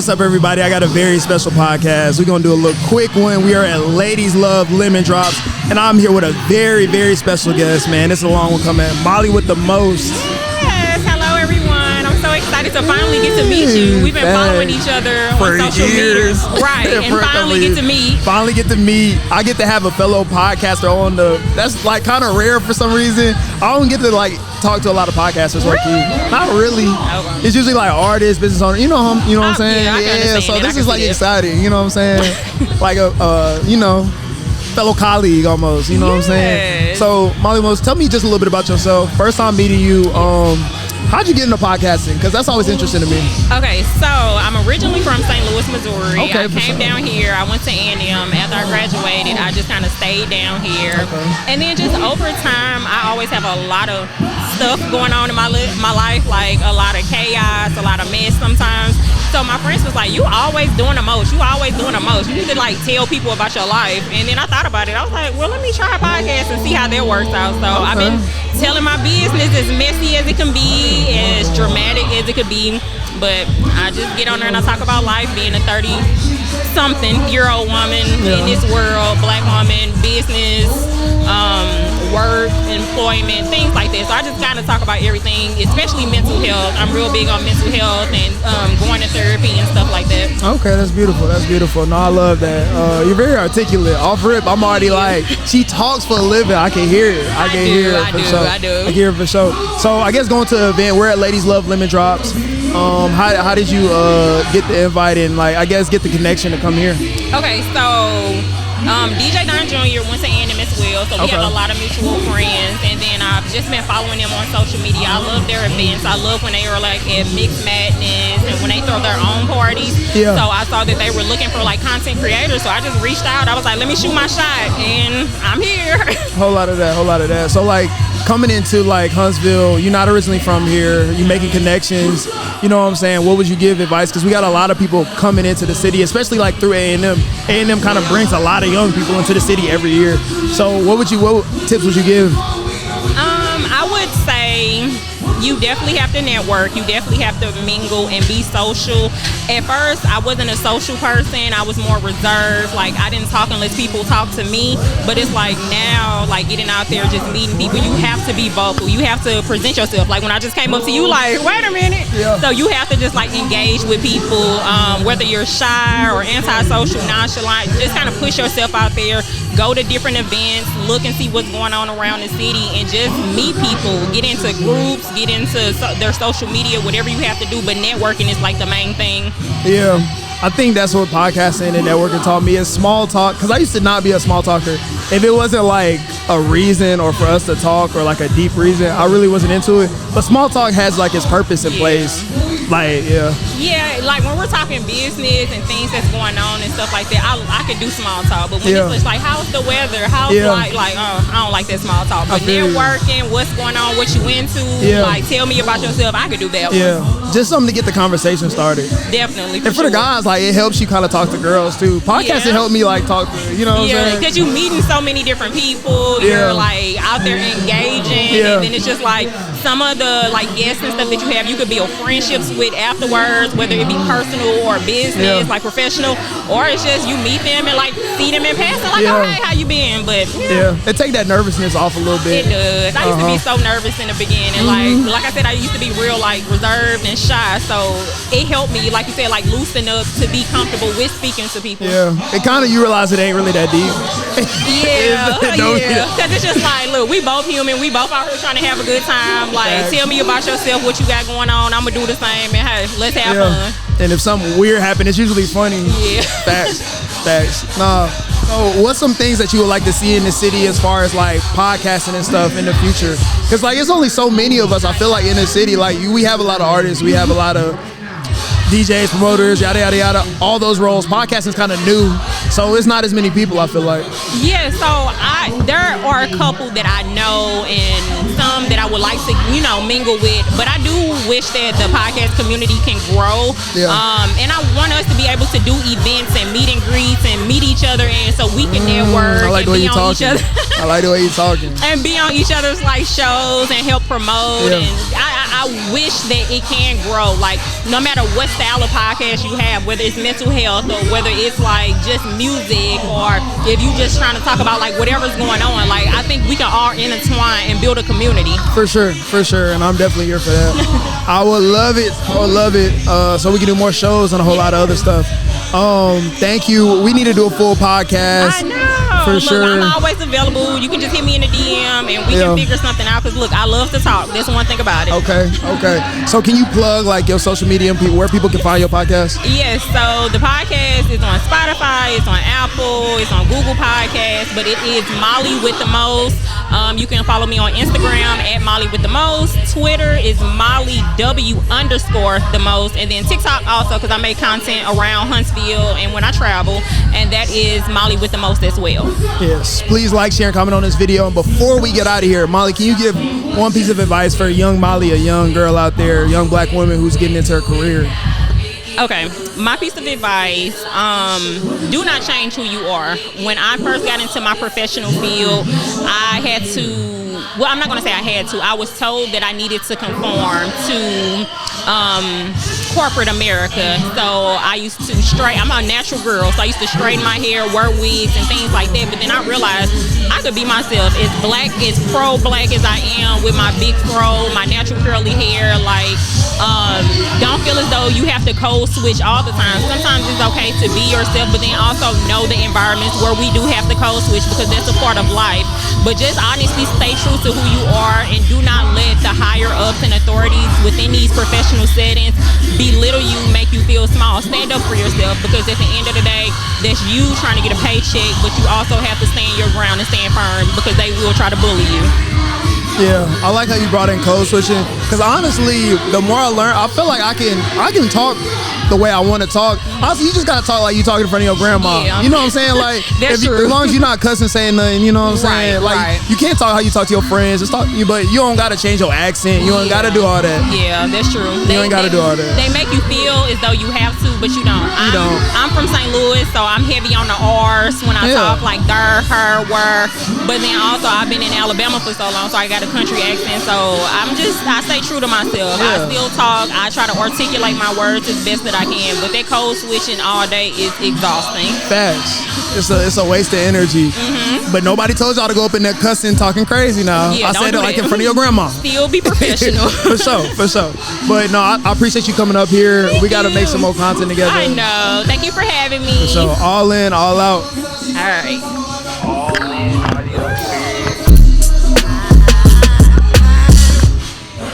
What's up, everybody? I got a very special podcast. We're going to do a little quick one. We are at Ladies Love Lemon Drops, and I'm here with a very, very special guest, man. It's a long one coming. Molly with the most. Yes, hello, everyone. I'm so excited to finally get to meet you. We've been following each other on social media. Right, and finally get to meet. Finally get to meet. I get to have a fellow podcaster on that's like kind of rare for some reason. I don't get to like talk to a lot of podcasters like you. Not really. Oh. It's usually like artists, business owners. You know what I'm saying? Yeah, so this is like exciting. You know what I'm saying? Like a fellow colleague almost. You know what I'm saying? So Molly Most, tell me just a little bit about yourself. First time meeting you. How'd you get into podcasting? Because that's always interesting to me. Okay, so I'm originally from St. Louis, Missouri. Okay, I came down here. I went to A&M. After I graduated, I just kind of stayed down here. Okay. And then just over time, I always have a lot of stuff going on in my life, like a lot of chaos, a lot of mess sometimes. So my friends was like, you always doing the most. You always doing the most. You need to like tell people about your life. And then I thought about it. I was like, well, let me try a podcast and see how that works out. So I've been telling my business as messy as it can be, as dramatic as it could be. But I just get on there and I talk about life, being a 30-something-year-old woman in this world, black woman, business, work, employment, things like that. So I just kind of talk about everything, especially mental health. I'm real big on mental health and going to therapy and stuff like that. Okay, that's beautiful. That's beautiful. No, I love that. You're very articulate. Off rip, I'm already like, she talks for a living. I can hear it. I can hear it for sure. I can hear it for sure. So I guess going to the event, we're at Ladies Love Lemon Drops. How did you get the invite and like I guess get the connection to come here? Okay, so DJ Don Jr. went to A&M as well, so we have a lot of mutual friends, and then I've just been following them on social media. I love their events. I love when they were like at Mixed Madness and when they throw their own parties. So I saw that they were looking for like content creators, so I just reached out. I was like, let me shoot my shot, and I'm here. Whole lot of that. So like coming into like Huntsville, you're not originally from here, you're making connections, you know what I'm saying? What would you give advice? Because we got a lot of people coming into the city, especially like through A&M. A&M kind of brings a lot of young people into the city every year. So what tips would you give? I would say you definitely have to network. You definitely have to mingle and be social. At first, I wasn't a social person. I was more reserved. Like, I didn't talk unless people talk to me. But it's like now, like getting out there, just meeting people, you have to be vocal. You have to present yourself. Like when I just came up to you, like, wait a minute. So you have to just like engage with people, whether you're shy or antisocial, nonchalant, just kind of push yourself out there. Go to different events, look and see what's going on around the city, and just meet people. Get into groups, get into their social media, whatever you have to do. But networking is like the main thing. Yeah, I think that's what podcasting and networking taught me is small talk. Because I used to not be a small talker. If it wasn't like a reason or for us to talk or like a deep reason, I really wasn't into it. But small talk has like its purpose in place. Like, yeah, like when we're talking business and things that's going on and stuff like that, I could do small talk. But when it's just like, how's the weather? How's I don't like that small talk. But networking, what's going on, what you into, like tell me about yourself, I could do that one. Just something to get the conversation started. Definitely. And for the guys, like it helps you kind of talk to girls too. Podcasting helped me like talk to, you know what I'm saying? Because you're meeting so many different people. You're like out there engaging. And then it's just like some of the like guests and stuff that you have, you could build friendships with afterwards, whether it be personal or business, like professional, or it's just you meet them and like see them in passing, like, all right, how you been? But it take that nervousness off a little bit. It does. I used to be so nervous in the beginning. Like I said, I used to be real like reserved and shy, so it helped me, like you said, like loosen up to be comfortable with speaking to people. It kind of, you realize it ain't really that deep. Because it's just like, look, we both human, we both out here trying to have a good time. Like, tell me about yourself, what you got going on. I'm gonna do the same, and hey, let's have fun. And if something weird happens, it's usually funny. Facts. Nah. So what's some things that you would like to see in the city as far as like podcasting and stuff in the future? Because like it's only so many of us, I feel like, in the city. Like we have a lot of artists, we have a lot of DJs, promoters, yada yada yada, all those roles. Podcasting is kind of new, so it's not as many people, I feel like. So there are a couple that I know and some that I would like to, mingle with, but I do wish that the podcast community can grow. And I want us to be able to do events and meet and greets and meet each other, and so we can network network. I like the way you're talking. I like the way you're talking. And be on each other's like shows and help promote. Yeah. And I wish that it can grow. Like no matter what style of podcast you have, whether it's mental health or whether it's like just music or if you just trying to talk about like whatever's going on, like I think we can all intertwine and build a community. For sure. And I'm definitely here for that. I would love it. So we can do more shows and a whole lot of other stuff. Thank you. We need to do a full podcast. I know. For look, sure. I'm always available. You can just hit me in the DM and we can figure something out. Cause look, I love to talk. That's one thing about it. Okay. So can you plug like your social media and where people can find your podcast? Yes. So the podcast is on Spotify. It's on Apple. It's on Google Podcasts. But it is Molly with the Most. You can follow me on Instagram at Molly with the Most. Twitter is Molly W_the Most. And then TikTok also because I make content around Huntsville and when I travel. And that is Molly with the Most as well. Yes. Please like, share, and comment on this video. And before we get out of here, Molly, can you give one piece of advice for young Molly, a young girl out there, a young black woman who's getting into her career? Okay, my piece of advice, do not change who you are. When I first got into my professional field, I had to, well, I'm not going to say I had to. I was told that I needed to conform to corporate America. So I used to I'm a natural girl, so I used to straighten my hair, wear wigs and things like that. But then I realized I could be myself, as pro-black as I am, with my big fro, my natural curly hair. Like, don't feel as though you have to code switch all the time. Sometimes it's okay to be yourself, but then also know the environments where we do have to code switch because that's a part of life. But just honestly stay true to who you are and do not let the higher ups and authorities within these professional settings belittle you, make you feel small. Stand up for yourself because at the end of the day, that's you trying to get a paycheck, but you also have to stand your ground and stand firm because they will try to bully you. Yeah, I like how you brought in code switching because honestly, the more I learn, I feel like I can talk the way I want to talk. Honestly, you just gotta talk like you talking in front of your grandma. Yeah. You know what I'm saying? Like, That's true. as long as you're not cussing, saying nothing, you know what I'm saying? Like, Right. you can't talk how you talk to your friends. Just talk, but you don't gotta change your accent. You don't gotta do all that. Yeah, that's true. You ain't gotta do all that. They make you feel as though you have to, but you don't. I'm from St. Louis, so I'm heavy on the R's when I talk, like der, her, were. But then also I've been in Alabama for so long, so I got a country accent. So I stay true to myself. Yeah. I still talk. I try to articulate my words as best that I can. But that code switching all day is exhausting. Facts. It's a waste of energy. But nobody told y'all to go up in there cussing, talking crazy now. Yeah, I don't said do it like that. in front of your grandma. Still be professional. For sure. But no, I appreciate you coming up here. We got to make some more content together. I know. Thank you for having me. So all in, all out. All right.